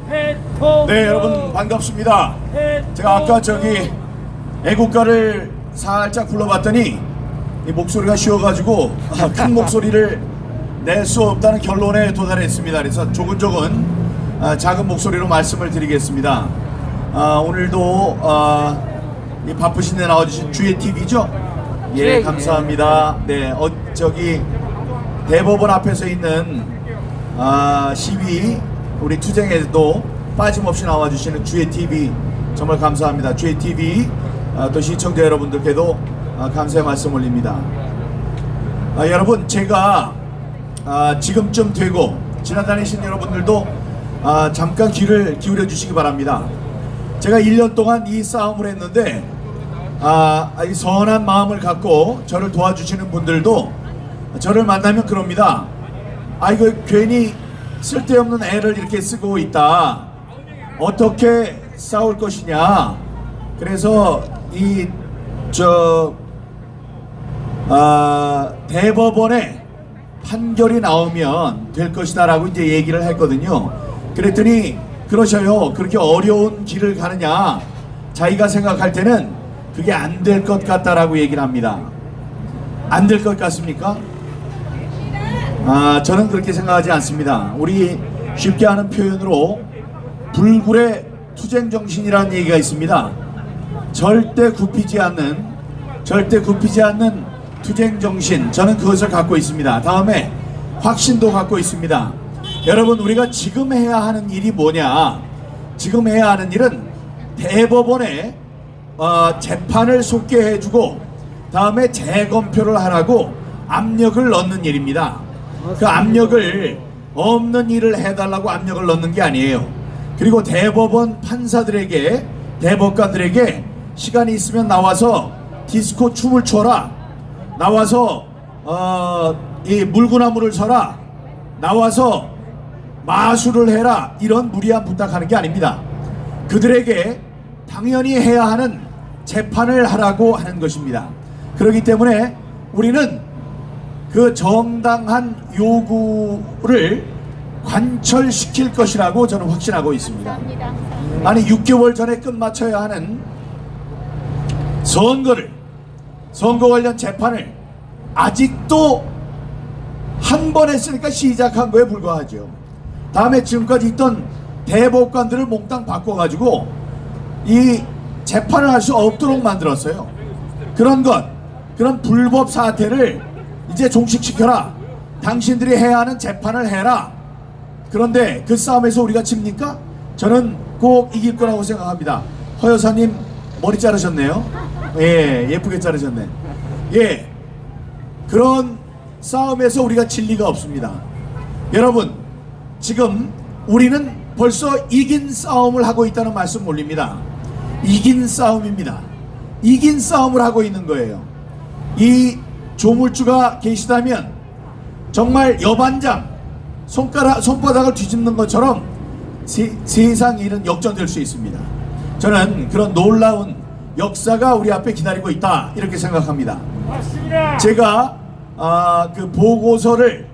네, 여러분 반갑습니다. 제가 아까 저기 애국가를 살짝 불러봤더니 이 목소리가 쉬어가지고 큰 목소리를 낼 수 없다는 결론에 도달했습니다. 그래서 조근조근 작은 목소리로 말씀을 드리겠습니다. 오늘도 이 바쁘신데 나와주신 주의 TV죠? 예, 감사합니다. 네, 저기 대법원 앞에서 있는 시위 우리 투쟁에도 빠짐없이 나와주시는 주의 TV 정말 감사합니다. 주의 TV 또 시청자 여러분들께도 감사의 말씀 올립니다. 여러분, 제가 지금쯤 되고 지나다니신 여러분들도 잠깐 귀를 기울여 주시기 바랍니다. 제가 1년 동안 이 싸움을 했는데 이 선한 마음을 갖고 저를 도와주시는 분들도 저를 만나면 그럽니다. 이거 괜히 쓸데없는 애를 이렇게 쓰고 있다, 어떻게 싸울 것이냐. 그래서 대법원에 판결이 나오면 될 것이다 라고 이제 얘기를 했거든요. 그랬더니 그러셔요. 그렇게 어려운 길을 가느냐, 자기가 생각할 때는 그게 안 될 것 같다라고 얘기를 합니다. 안 될 것 같습니까? 저는 그렇게 생각하지 않습니다. 우리 쉽게 하는 표현으로 불굴의 투쟁정신이라는 얘기가 있습니다. 절대 굽히지 않는 투쟁정신, 저는 그것을 갖고 있습니다. 다음에 확신도 갖고 있습니다. 여러분, 우리가 지금 해야 하는 일이 뭐냐? 지금 해야 하는 일은 대법원에 재판을 속게 해주고 다음에 재검표를 하라고 압력을 넣는 일입니다. 그 압력을, 없는 일을 해달라고 압력을 넣는 게 아니에요. 그리고 대법원 판사들에게, 대법관들에게 시간이 있으면 나와서 디스코 춤을 춰라, 나와서 이 물구나무를 서라, 나와서 마술을 해라, 이런 무리한 부탁하는 게 아닙니다. 그들에게 당연히 해야 하는 재판을 하라고 하는 것입니다. 그렇기 때문에 우리는 그 정당한 요구를 관철시킬 것이라고 저는 확신하고 있습니다. 아니, 6개월 전에 끝마쳐야 하는 선거 관련 재판을 아직도 한 번 했으니까 시작한 거에 불과하죠. 다음에 지금까지 있던 대법관들을 몽땅 바꿔가지고 이 재판을 할 수 없도록 만들었어요. 그런 불법 사태를 이제 종식시켜라, 당신들이 해야 하는 재판을 해라. 그런데 그 싸움에서 우리가 집니까? 저는 꼭 이길 거라고 생각합니다. 허 여사님 머리 자르셨네요. 예, 예쁘게 자르셨네. 예, 그런 싸움에서 우리가 질 리가 없습니다. 여러분, 지금 우리는 벌써 이긴 싸움을 하고 있다는 말씀 올립니다. 이긴 싸움입니다. 이긴 싸움을 하고 있는 거예요. 이 조물주가 계시다면 정말 여반장 손바닥을 뒤집는 것처럼 세상 일은 역전될 수 있습니다. 저는 그런 놀라운 역사가 우리 앞에 기다리고 있다, 이렇게 생각합니다. 맞습니다. 제가 그 보고서를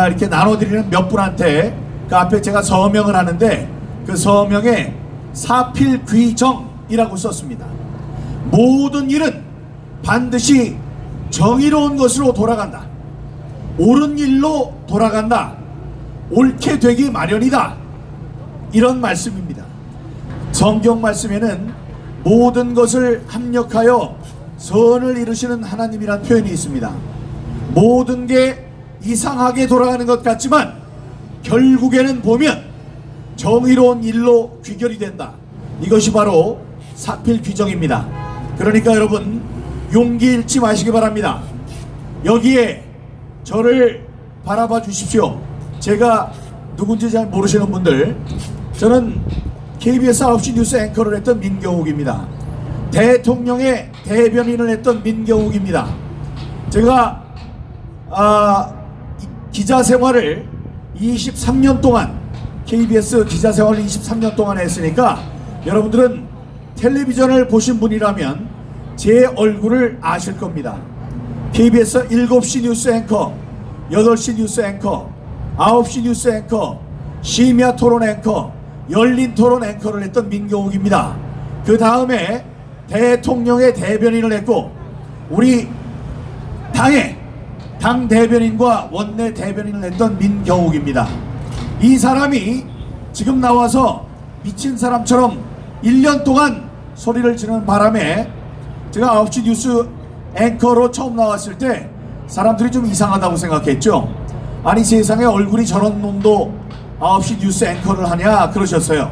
이렇게 나눠드리는 몇 분한테 그 앞에 제가 서명을 하는데 그 서명에 사필귀정이라고 썼습니다. 모든 일은 반드시 정의로운 것으로 돌아간다, 옳은 일로 돌아간다, 옳게 되기 마련이다, 이런 말씀입니다. 성경 말씀에는 모든 것을 합력하여 선을 이루시는 하나님이란 표현이 있습니다. 모든 게 이상하게 돌아가는 것 같지만 결국에는 보면 정의로운 일로 귀결이 된다. 이것이 바로 사필귀정입니다. 그러니까 여러분, 용기 잃지 마시기 바랍니다. 여기에 저를 바라봐 주십시오. 제가 누군지 잘 모르시는 분들, 저는 KBS 9시 뉴스 앵커를 했던 민경욱입니다. 대통령의 대변인을 했던 민경욱입니다. 제가 기자 생활을 23년 동안, KBS 기자 생활을 23년 동안 했으니까 여러분들은 텔레비전을 보신 분이라면 제 얼굴을 아실 겁니다. KBS 7시 뉴스 앵커, 8시 뉴스 앵커, 9시 뉴스 앵커, 심야 토론 앵커, 열린 토론 앵커를 했던 민경욱입니다. 그 다음에 대통령의 대변인을 했고 우리 당의 당 대변인과 원내 대변인을 했던 민경욱입니다. 이 사람이 지금 나와서 미친 사람처럼 1년 동안 소리를 지르는 바람에 제가 9시 뉴스 앵커로 처음 나왔을 때 사람들이 좀 이상하다고 생각했죠. 아니 세상에 얼굴이 저런 놈도 9시 뉴스 앵커를 하냐 그러셨어요.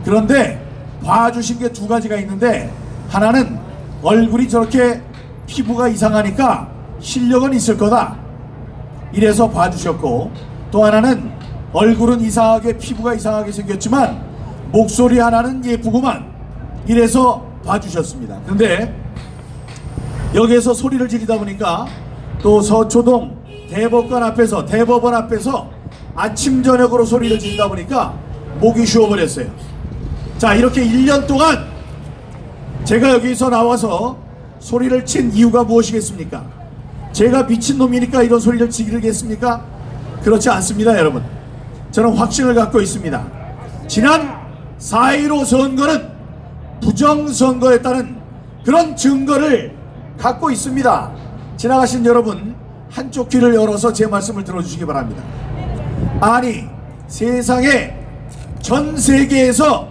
그런데 봐주신 게 두 가지가 있는데 하나는 얼굴이 저렇게 피부가 이상하니까 실력은 있을 거다 이래서 봐주셨고, 또 하나는 얼굴은 이상하게 피부가 이상하게 생겼지만 목소리 하나는 예쁘구만 이래서 봐주셨습니다. 근데 여기에서 소리를 지르다 보니까 또 서초동 대법관 앞에서 대법원 앞에서 아침 저녁으로 소리를 지르다 보니까 목이 쉬어버렸어요. 자, 이렇게 1년 동안 제가 여기서 나와서 소리를 친 이유가 무엇이겠습니까? 제가 미친놈이니까 이런 소리를 지르겠습니까? 그렇지 않습니다, 여러분. 저는 확신을 갖고 있습니다. 지난 4.15 선거는 부정선거였다는 그런 증거를 갖고 있습니다. 지나가신 여러분 한쪽 귀를 열어서 제 말씀을 들어주시기 바랍니다. 아니 세상에 전 세계에서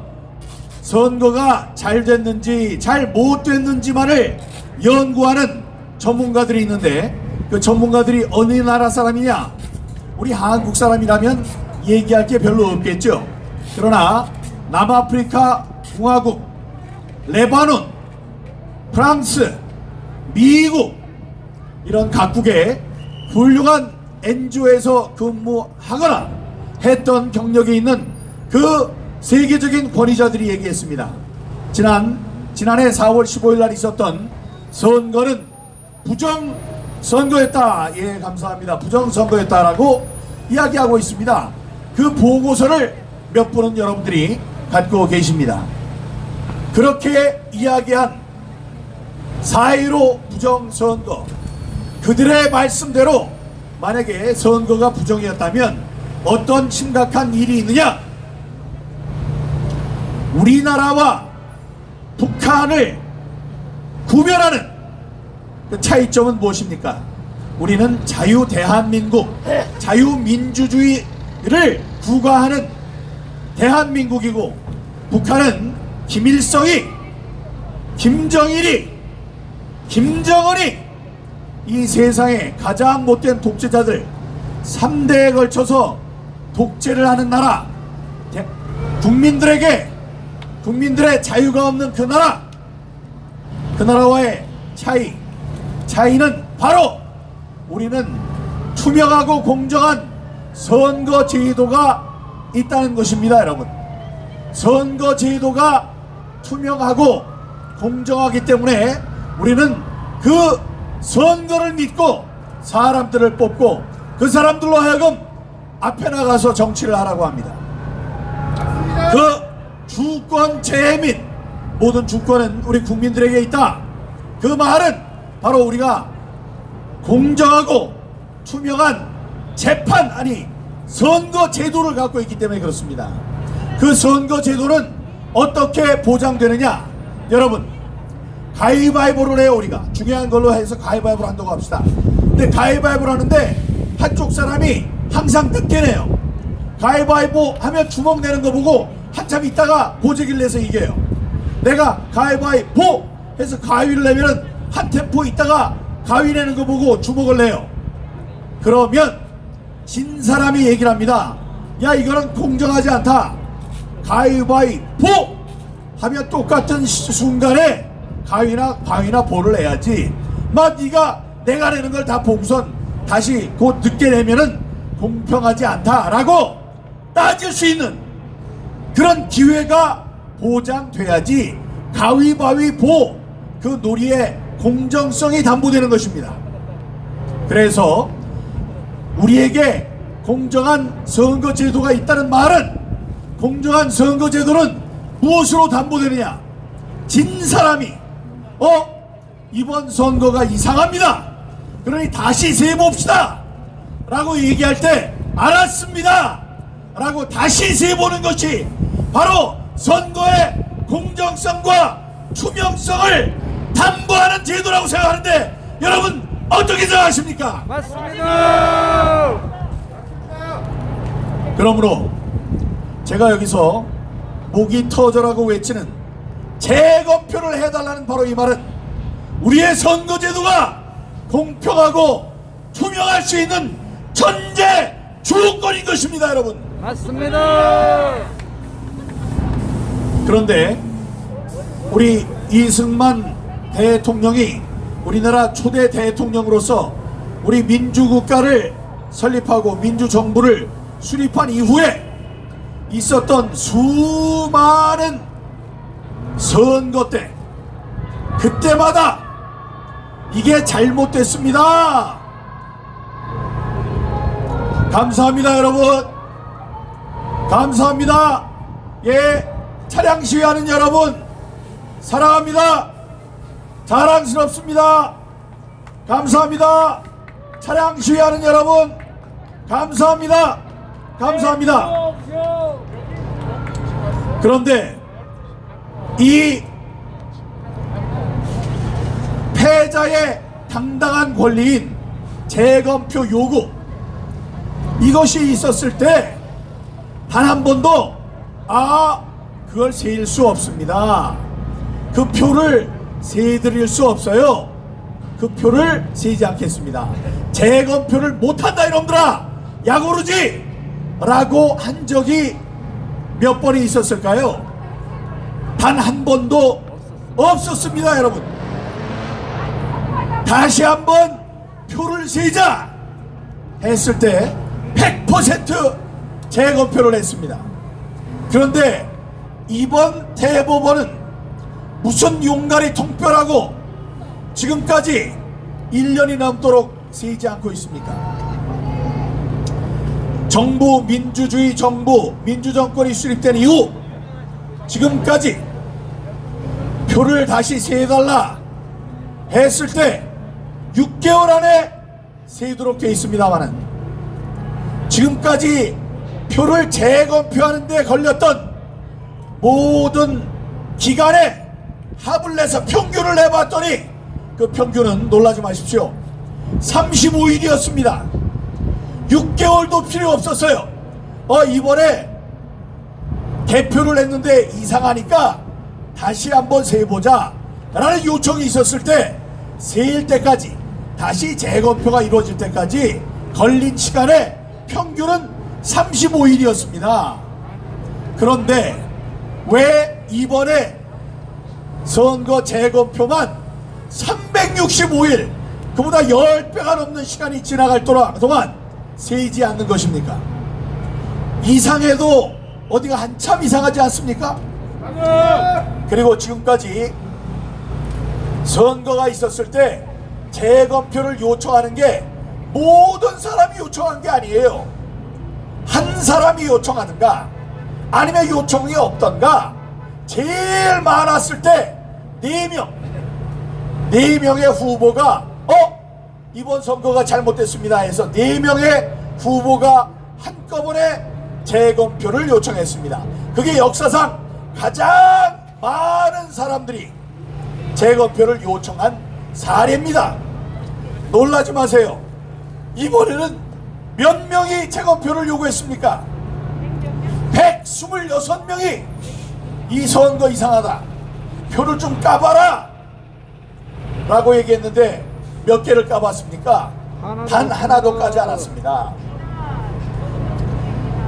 선거가 잘 됐는지 잘 못 됐는지만을 연구하는 전문가들이 있는데 그 전문가들이 어느 나라 사람이냐? 우리 한국 사람이라면 얘기할 게 별로 없겠죠. 그러나 남아프리카 공화국, 레바논, 프랑스, 미국 이런 각국의 훌륭한 NGO에서 근무하거나 했던 경력이 있는 그 세계적인 권위자들이 얘기했습니다. 지난해 4월 15일 날 있었던 선거는 부정선거였다. 예, 감사합니다. 부정선거였다라고 이야기하고 있습니다. 그 보고서를 몇 분은 여러분들이 갖고 계십니다. 그렇게 이야기한 4.15 부정선거, 그들의 말씀대로 만약에 선거가 부정이었다면 어떤 심각한 일이 있느냐? 우리나라와 북한을 구별하는 그 차이점은 무엇입니까? 우리는 자유대한민국, 자유민주주의를 구가하는 대한민국이고, 북한은 김일성이, 김정일이, 김정은이 이 세상에 가장 못된 독재자들 3대에 걸쳐서 독재를 하는 나라, 국민들의 자유가 없는 그 나라와의 차이는 바로 우리는 투명하고 공정한 선거 제도가 있다는 것입니다. 여러분, 선거 제도가 투명하고 공정하기 때문에 우리는 그 선거를 믿고 사람들을 뽑고 그 사람들로 하여금 앞에 나가서 정치를 하라고 합니다. 그 주권제 및 모든 주권은 우리 국민들에게 있다. 그 말은 바로 우리가 공정하고 투명한 재판, 아니 선거 제도를 갖고 있기 때문에 그렇습니다. 그 선거 제도는 어떻게 보장되느냐? 여러분, 가위바위보를 해요. 우리가 중요한 걸로 해서 가위바위보를 한다고 합시다. 근데 가위바위보를 하는데 한쪽 사람이 항상 늦게 내요. 가위바위보 하면 주먹 내는 거 보고 한참 있다가 보재기를 내서 이겨요. 내가 가위바위보 해서 가위를 내면은 한 템포 있다가 가위 내는 거 보고 주먹을 내요. 그러면 진 사람이 얘기를 합니다. 야, 이거는 공정하지 않다. 가위바위보 하면 똑같은 순간에 가위나 보를 내야지. 내가 내는 걸 다 보고선 다시 곧 늦게 내면은 공평하지 않다라고 따질 수 있는 그런 기회가 보장돼야지 가위바위보 그 놀이의 공정성이 담보되는 것입니다. 그래서 우리에게 공정한 선거제도가 있다는 말은, 공정한 선거제도는 무엇으로 담보되느냐? 진 사람이 이번 선거가 이상합니다, 그러니 다시 세봅시다 라고 얘기할 때 알았습니다, 라고 다시 세보는 것이 바로 선거의 공정성과 투명성을 담보하는 제도라고 생각하는데 여러분 어떻게 생각하십니까? 맞습니다. 그러므로 제가 여기서 목이 터져라고 외치는 재검표를 해달라는 바로 이 말은 우리의 선거제도가 공평하고 투명할 수 있는 전제 조건인 것입니다, 여러분. 맞습니다. 그런데 우리 이승만 대통령이 우리나라 초대 대통령으로서 우리 민주국가를 설립하고 민주정부를 수립한 이후에 있었던 수많은 선거 때 그때마다 이게 잘못됐습니다. 감사합니다, 여러분. 감사합니다. 예, 차량 시위하는 여러분 사랑합니다. 자랑스럽습니다. 감사합니다. 차량 시위하는 여러분 감사합니다. 감사합니다. 그런데 이 패자의 당당한 권리인 재검표 요구 이것이 있었을 때 단 한 번도 그걸 세일 수 없습니다. 그 표를 세드릴 수 없어요. 그 표를 세지 않겠습니다. 재검표를 못한다 이놈들아 야고르지 라고 한 적이 몇 번이 있었을까요? 단 한 번도 없었습니다, 여러분. 다시 한번 표를 세자 했을 때 100% 재검표를 했습니다. 그런데 이번 대법원은 무슨 용가리 통뼈라고 지금까지 1년이 넘도록 세지 않고 있습니까? 정부 민주주의 정부 민주정권이 수립된 이후 지금까지 표를 다시 세달라 했을 때 6개월 안에 세도록 되어 있습니다만은 지금까지 표를 재검표하는 데 걸렸던 모든 기간에 합을 내서 평균을 내봤더니 그 평균은 놀라지 마십시오. 35일이었습니다. 6개월도 필요 없었어요. 이번에 개표를 했는데 이상하니까 다시 한번 세보자 라는 요청이 있었을 때 세일 때까지 다시 재검표가 이루어질 때까지 걸린 시간의 평균은 35일이었습니다. 그런데 왜 이번에 선거 재검표만 365일 그보다 10배가 넘는 시간이 지나갈 동안 세이지 않는 것입니까? 이상해도 어디가 한참 이상하지 않습니까? 그리고 지금까지 선거가 있었을 때 재검표를 요청하는 게 모든 사람이 요청한 게 아니에요. 한 사람이 요청하는가 아니면 요청이 없던가 제일 많았을 때 4명의 후보가 이번 선거가 잘못됐습니다 해서 4명의 후보가 한꺼번에 재검표를 요청했습니다. 그게 역사상 가장 많은 사람들이 재검표를 요청한 사례입니다. 놀라지 마세요. 이번에는 몇 명이 재검표를 요구했습니까? 126명이 이 선거 이상하다, 표를 좀 까봐라 라고 얘기했는데 몇 개를 까봤습니까? 단 하나도 까지 않았습니다.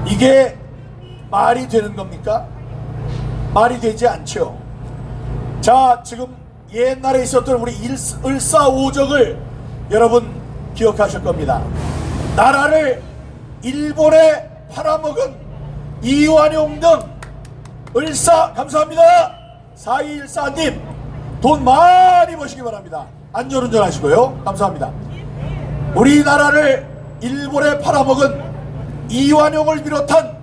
이게 말이 되는 겁니까? 말이 되지 않죠. 자, 지금 옛날에 있었던 우리 을사오적을 여러분 기억하실 겁니다. 나라를 일본에 팔아먹은 이완용 등 감사합니다. 4214님 돈 많이 버시기 바랍니다. 안전운전 하시고요. 감사합니다. 우리나라를 일본에 팔아먹은 이완용을 비롯한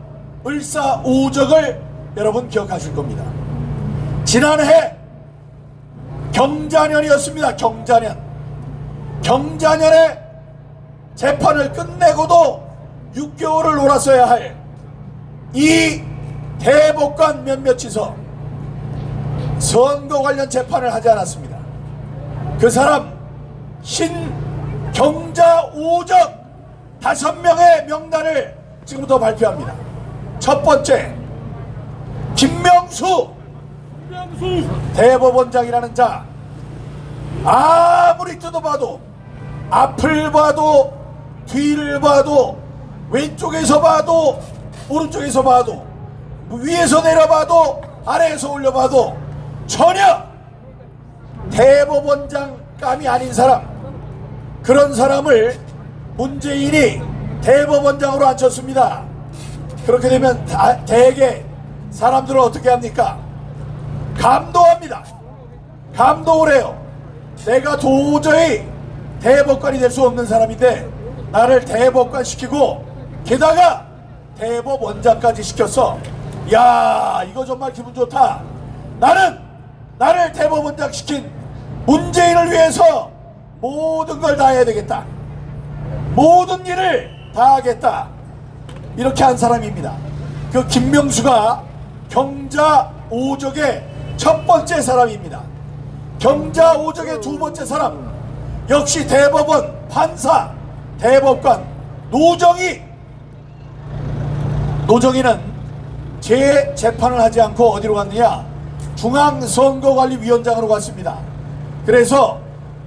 을사오적을 여러분 기억하실 겁니다. 지난해 경자년이었습니다. 경자년에 재판을 끝내고도 6개월을 놀았어야 할 이 대법관 몇몇이서 선거 관련 재판을 하지 않았습니다. 그 사람 신경자 오적 5명의 명단을 지금부터 발표합니다. 첫 번째, 김명수 대법원장이라는 자. 아무리 뜯어봐도, 앞을 봐도, 뒤를 봐도, 왼쪽에서 봐도, 오른쪽에서 봐도, 위에서 내려봐도, 아래에서 올려봐도 전혀 대법원장감이 아닌 사람, 그런 사람을 문재인이 대법원장으로 앉혔습니다. 그렇게 되면 대개 사람들은 어떻게 합니까? 감동합니다. 감동을 해요. 내가 도저히 대법관이 될 수 없는 사람인데 나를 대법관 시키고 게다가 대법원장까지 시켰어. 야, 이거 정말 기분 좋다. 나를 대법원장 시킨 문재인을 위해서 모든 걸 다 해야 되겠다. 모든 일을 다 하겠다. 이렇게 한 사람입니다. 그 김명수가 경자 오적의 첫 번째 사람입니다. 경자 오적의 두 번째 사람, 역시 대법원 판사, 대법관 노정희는 재판을 하지 않고 어디로 갔느냐? 중앙선거관리위원장으로 갔습니다. 그래서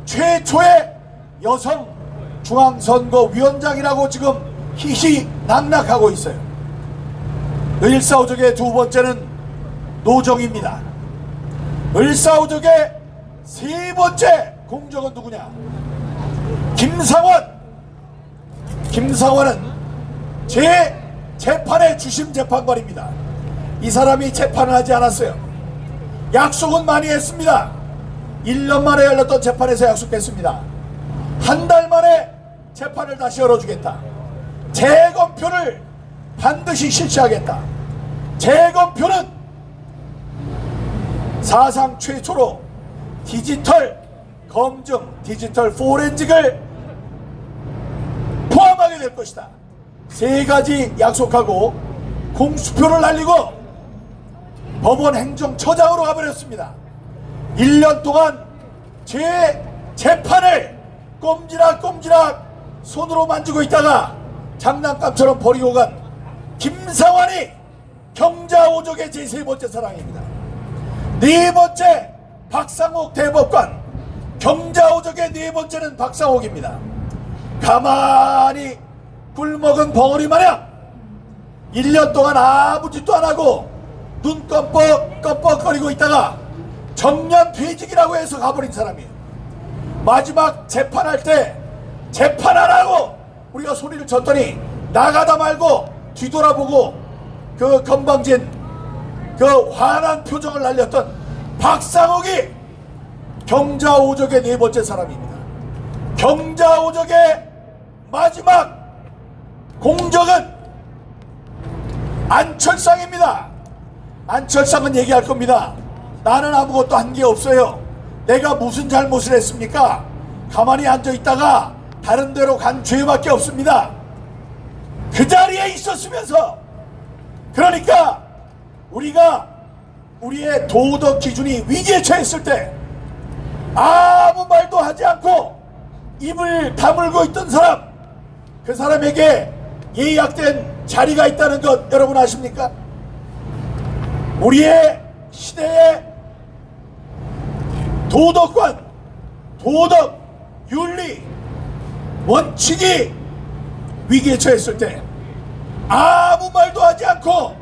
최초의 여성 중앙선거위원장이라고 지금 희희낙낙하고 있어요. 을사오적의 두 번째는 노정희입니다. 을사오적의 세 번째 공적은 누구냐? 김상원은 재판의 주심 재판관입니다. 이 사람이 재판을 하지 않았어요. 약속은 많이 했습니다. 1년 만에 열렸던 재판에서 약속했습니다. 한 달 만에 재판을 다시 열어주겠다. 재검표를 반드시 실시하겠다. 재검표는 사상 최초로 디지털 검증, 디지털 포렌직을 포함하게 될 것이다. 세 가지 약속하고 공수표를 날리고 법원 행정처장으로 가버렸습니다. 1년 동안 재판을 꼼지락꼼지락 손으로 만지고 있다가 장난감처럼 버리고 간 김상환이 경자 오적의 제3 번째 사랑입니다. 네 번째 박상옥 대법관, 경자 오적의 네 번째는 박상옥입니다. 가만히 꿀먹은 벙어리 마냥 1년 동안 아무 짓도 안 하고 눈 껌뻑껌뻑거리고 있다가 정년 퇴직이라고 해서 가버린 사람이에요. 마지막 재판할 때 재판하라고 우리가 소리를 쳤더니 나가다 말고 뒤돌아보고 그 건방진 그 환한 표정을 날렸던 박상옥이 경자 오적의 네 번째 사람입니다. 경자 오적의 마지막 공적은 안철상입니다. 안철상은 얘기할 겁니다. 나는 아무것도 한 게 없어요. 내가 무슨 잘못을 했습니까? 가만히 앉아있다가 다른 데로 간 죄밖에 없습니다. 그 자리에 있었으면서, 그러니까 우리가 우리의 도덕 기준이 위기에 처했을 때 아무 말도 하지 않고 입을 다물고 있던 사람, 그 사람에게 예약된 자리가 있다는 것 여러분 아십니까? 우리의 시대의 도덕관, 도덕, 윤리, 원칙이 위기에 처했을 때 아무 말도 하지 않고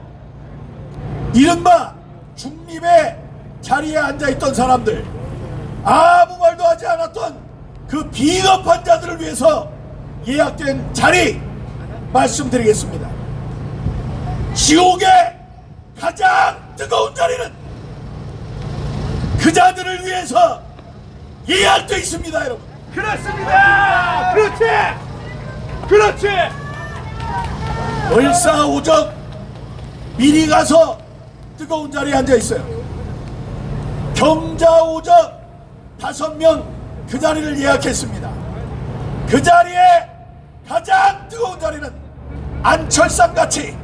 이른바 중립의 자리에 앉아있던 사람들, 아무 말도 하지 않았던 그 비겁한 자들을 위해서 예약된 자리 말씀드리겠습니다. 지옥의 가장 뜨거운 자리는 그 자들을 위해서 예약되어 있습니다, 여러분. 그렇습니다. 그렇지. 을사오적 미리 가서 뜨거운 자리에 앉아 있어요. 경자오적 5명 그 자리를 예약했습니다. 그 자리에 가장 뜨거운 자리는 안철상같이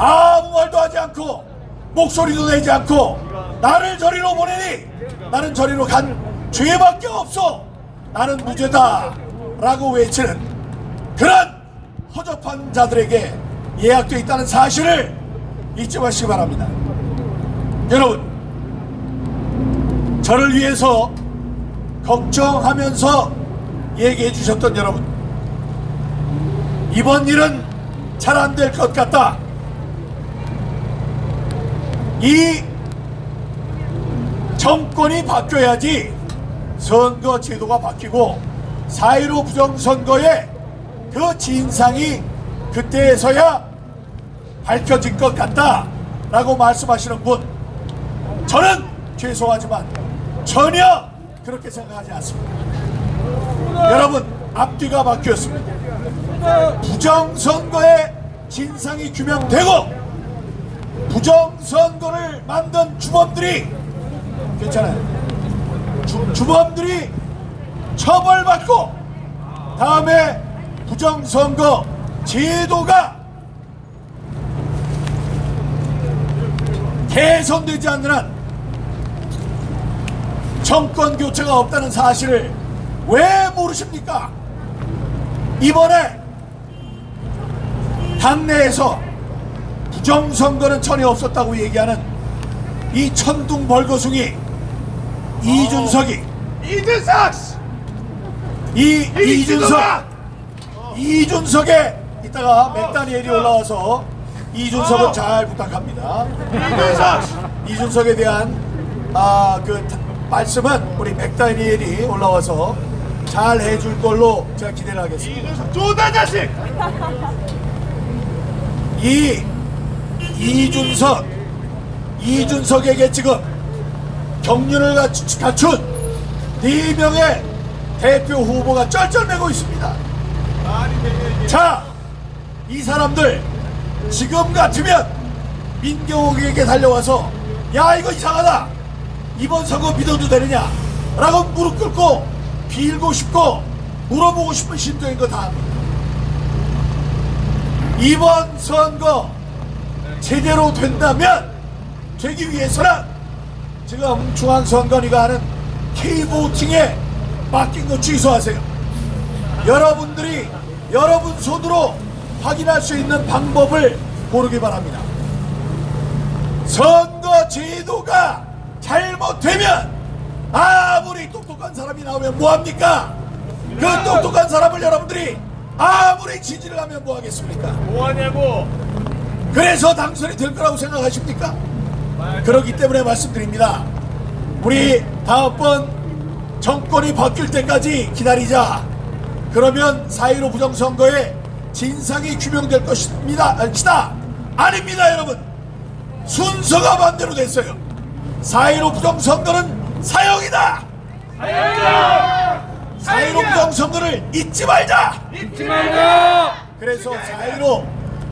아무 말도 하지 않고 목소리도 내지 않고 나를 저리로 보내니 나는 저리로 간 죄밖에 없어, 나는 무죄다 라고 외치는 그런 허접한 자들에게 예약되어 있다는 사실을 잊지 마시기 바랍니다. 여러분, 저를 위해서 걱정하면서 얘기해 주셨던 여러분, 이번 일은 잘 안 될 것 같다. 이 정권이 바뀌어야지 선거 제도가 바뀌고 4.15 부정선거의 그 진상이 그때서야 밝혀질 것 같다 라고 말씀하시는 분, 저는 죄송하지만 전혀 그렇게 생각하지 않습니다. 여러분, 앞뒤가 바뀌었습니다. 부정선거의 진상이 규명되고 부정선거를 만든 주범들이, 괜찮아요, 주범들이 처벌받고 다음에 부정선거 제도가 개선되지 않는 한 정권 교체가 없다는 사실을 왜 모르십니까? 이번에 당내에서 부정선거는 전혀 없었다고 얘기하는 이 천둥 벌거숭이 이준석이, 이준석의 이따가 맥다니엘이 올라와서 이준석은 잘 부탁합니다. 이준석에 대한 그 말씀은 우리 맥다니엘이 올라와서 잘 해줄 걸로 제가 기대를 하겠습니다. 이준석 쪼다 자식! 이준석에게 지금 경륜을 갖춘 4명의 대표 후보가 쩔쩔매고 있습니다. 자, 이 사람들 지금 같으면 민경욱에게 달려와서 야, 이거 이상하다, 이번 선거 믿어도 되느냐 라고 무릎 꿇고 빌고 싶고 물어보고 싶은 심정인 거 다 합니다. 이번 선거 제대로 된다면, 되기 위해서는 지금 중앙선관위가 하는 K보팅에 맡긴 거 취소하세요. 여러분들이 여러분 손으로 확인할 수 있는 방법을 고르기 바랍니다. 선거 제도가 잘못되면 아무리 똑똑한 사람이 나오면 뭐합니까? 그 똑똑한 사람을 여러분들이 아무리 지지를 하면 뭐하겠습니까? 뭐하냐고! 그래서 당선이 될 거라고 생각하십니까? 그렇기 때문에 말씀드립니다. 우리 다음번 정권이 바뀔 때까지 기다리자. 그러면 4.15 부정선거의 진상이 규명될 것입니다. 아닙니다, 여러분. 순서가 반대로 됐어요. 4.15 부정선거는 사형이다. 4.15 부정선거를 잊지 말자. 그래서 4.15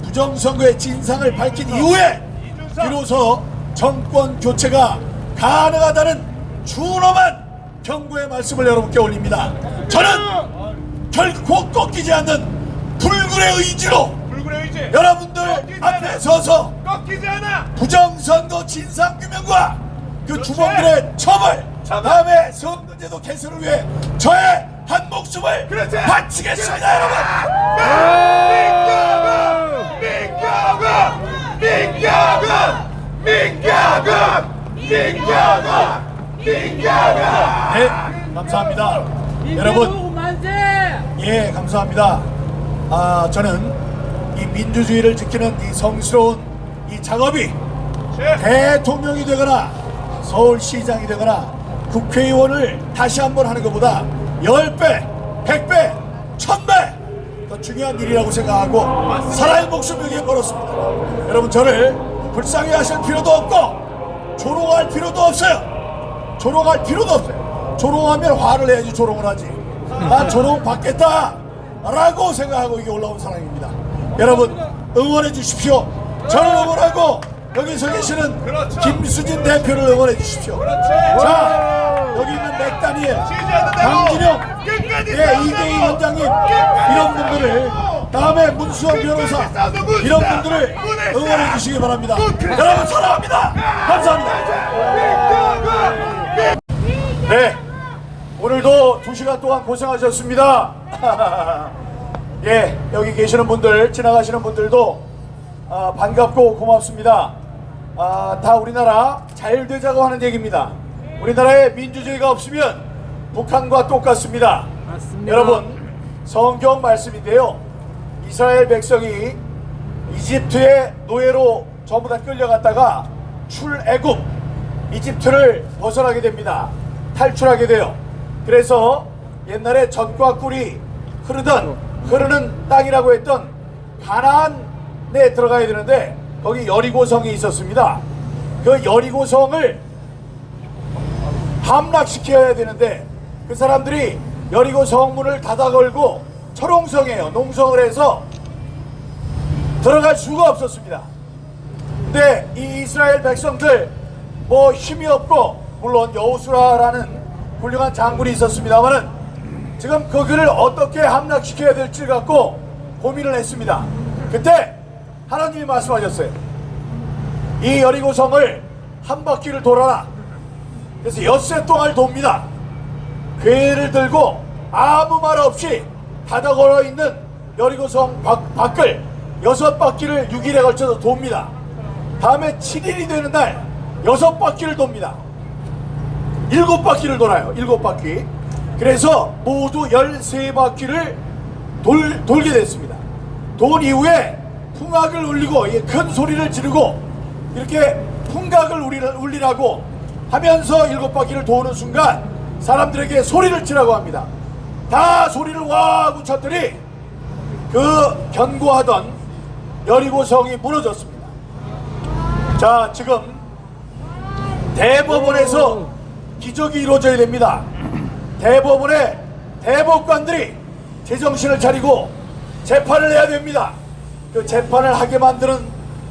부정선거의 진상을 밝힌 이후에 비로소 정권 교체가 가능하다는 준엄한 경고의 말씀을 여러분께 올립니다. 저는 결코 꺾이지 않는 불굴의 의지로 여러분들 앞에 서서 꺾이지 않아! 부정선거 진상규명과 그 주범들의 처벌, 다음에 선거제도 개선을 위해 저의 한 목숨을 바치겠습니다. 여러분, 네, 감사합니다. 여러분, 예, 감사합니다. 저는 이 민주주의를 지키는 이 성스러운 이 작업이 대통령이 되거나 서울시장이 되거나 국회의원을 다시 한번 하는 것보다 10배, 100배, 1000배 더 중요한 일이라고 생각하고 사람의 목숨 여기에 걸었습니다. 여러분, 저를 불쌍히 하실 필요도 없고 조롱할 필요도 없어요. 조롱할 필요도 없어요. 조롱하면 화를 내야지 조롱을 하지. 나 조롱 받겠다 라고 생각하고 이게 올라온 사람입니다. 여러분, 응원해 주십시오. 저를 응원하고 여기 서 계시는 김수진 대표를 응원해 주십시오. 자, 여기 있는 맥다니엘, 강진영, 이계희 원장님, 이런 분들을 다음에 문수영 변호사 이런 분들을 응원해 주시기 바랍니다. 여러분 사랑합니다. 감사합니다. 네, 오늘도 2시간 동안 고생하셨습니다. 예, 여기 계시는 분들, 지나가시는 분들도 반갑고 고맙습니다. 다 우리나라 잘 되자고 하는 얘기입니다. 우리나라에 민주주의가 없으면 북한과 똑같습니다. 맞습니다. 여러분, 성경 말씀인데요. 이스라엘 백성이 이집트의 노예로 전부 다 끌려갔다가 출애굽, 이집트를 벗어나게 됩니다. 탈출하게 돼요. 그래서 옛날에 젖과 꿀이 흐르는 땅이라고 했던 가나안에 들어가야 되는데 거기 여리고성이 있었습니다. 그 여리고성을 함락시켜야 되는데 그 사람들이 여리고 성문을 닫아 걸고 철옹성이에요. 농성을 해서 들어갈 수가 없었습니다. 근데 이 이스라엘 백성들 뭐 힘이 없고 물론 여호수아라는 훌륭한 장군이 있었습니다만은 지금 거기를 어떻게 함락시켜야 될지 갖고 고민을 했습니다. 그때 하나님이 말씀하셨어요. 이 여리고성을 한 바퀴를 돌아라. 그래서 엿새 동안 돕니다. 궤를 들고 아무 말 없이 닫아 걸어 있는 여리고성 밖을 6바퀴를 6일에 걸쳐서 돕니다. 다음에 7일이 되는 날 6바퀴를 돕니다. 7바퀴를 돌아요. 7바퀴. 그래서 모두 13바퀴를 돌게 됐습니다. 돈 이후에 풍악을 울리고 큰 소리를 지르고 이렇게 풍각을 울리라고 하면서 7바퀴를 도는 순간 사람들에게 소리를 치라고 합니다. 다 소리를 와 하고 쳤더니 그 견고하던 여리고성이 무너졌습니다. 자, 지금 대법원에서 기적이 이루어져야 됩니다. 대법원의 대법관들이 제정신을 차리고 재판을 해야 됩니다. 그 재판을 하게 만드는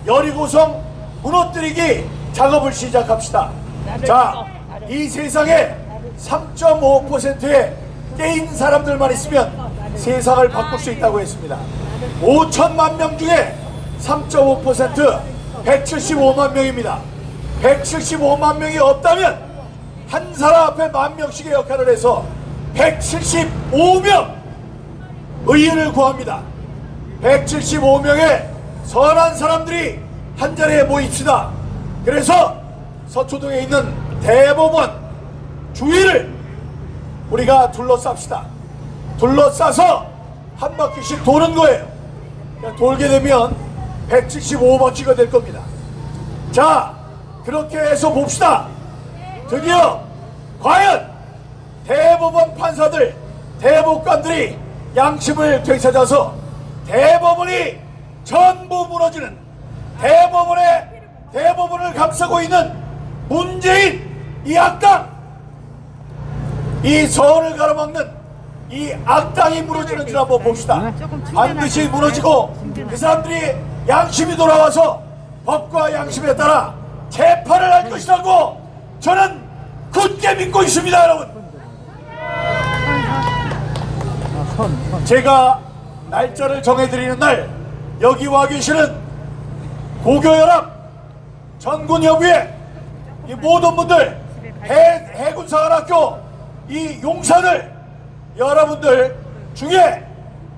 여리고성 무너뜨리기 작업을 시작합시다. 자, 이 세상에 3.5%의 깨인 사람들만 있으면 세상을 바꿀 수 있다고 했습니다. 5천만 명 중에 3.5% 175만 명입니다. 175만 명이 없다면 한 사람 앞에 10,000명씩의 역할을 해서 175명 의인을 구합니다. 175명의 선한 사람들이 한 자리에 모입시다. 그래서 서초동에 있는 대법원 주위를 우리가 둘러쌉시다. 둘러싸서 한 바퀴씩 도는 거예요. 돌게 되면 175바퀴가 될 겁니다. 자, 그렇게 해서 봅시다. 드디어 과연 대법원 판사들, 대법관들이 양심을 되찾아서 대법원이 전부 무너지는 대법원을 감싸고 있는 문재인 이 악당, 이 서울을 가로막는 이 악당이 무너지는지 한번 봅시다. 반드시 무너지고 그 사람들이 양심이 돌아와서 법과 양심에 따라 재판을 할 것이라고 저는 굳게 믿고 있습니다. 여러분, 제가 날짜를 정해드리는 날 여기 와 계시는 고교연합 전군여부의 이 모든 분들, 해군사관학교 이 용사들 여러분들 중에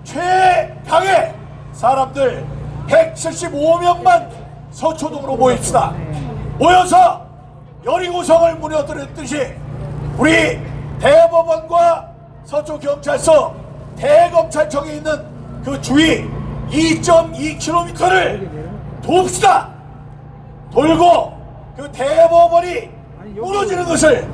최강의 사람들 175명만 서초동으로 모입시다. 모여서 여리고성을 무너뜨렸듯이 우리 대법원과 서초경찰서 대검찰청에 있는 그 주위 2.2km를 돕시다. 돌고 그 대법원이 무너지는 것을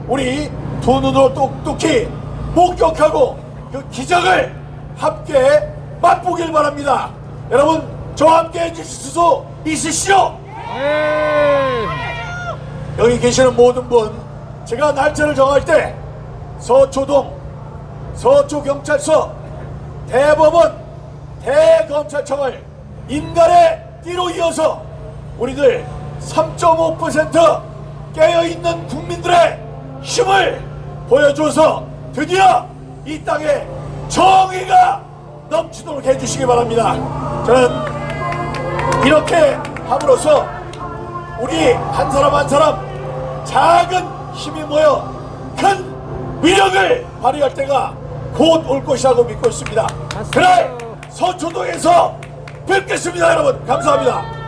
우리 두 눈으로 똑똑히 목격하고 그 기적을 함께 맛보길 바랍니다. 여러분, 저와 함께 해주실 수 있으시죠? 여기 계시는 모든 분, 제가 날짜를 정할 때 서초동, 서초경찰서, 대법원, 대검찰청을 인간의 띠로 이어서 우리들 3.5% 깨어있는 국민들의 힘을 보여줘서 드디어 이 땅에 정의가 넘치도록 해주시기 바랍니다. 저는 이렇게 함으로써 우리 한 사람 한 사람 작은 힘이 모여 큰 위력을 발휘할 때가 곧 올 것이라고 믿고 있습니다. 그날 서초동에서 뵙겠습니다. 여러분 감사합니다.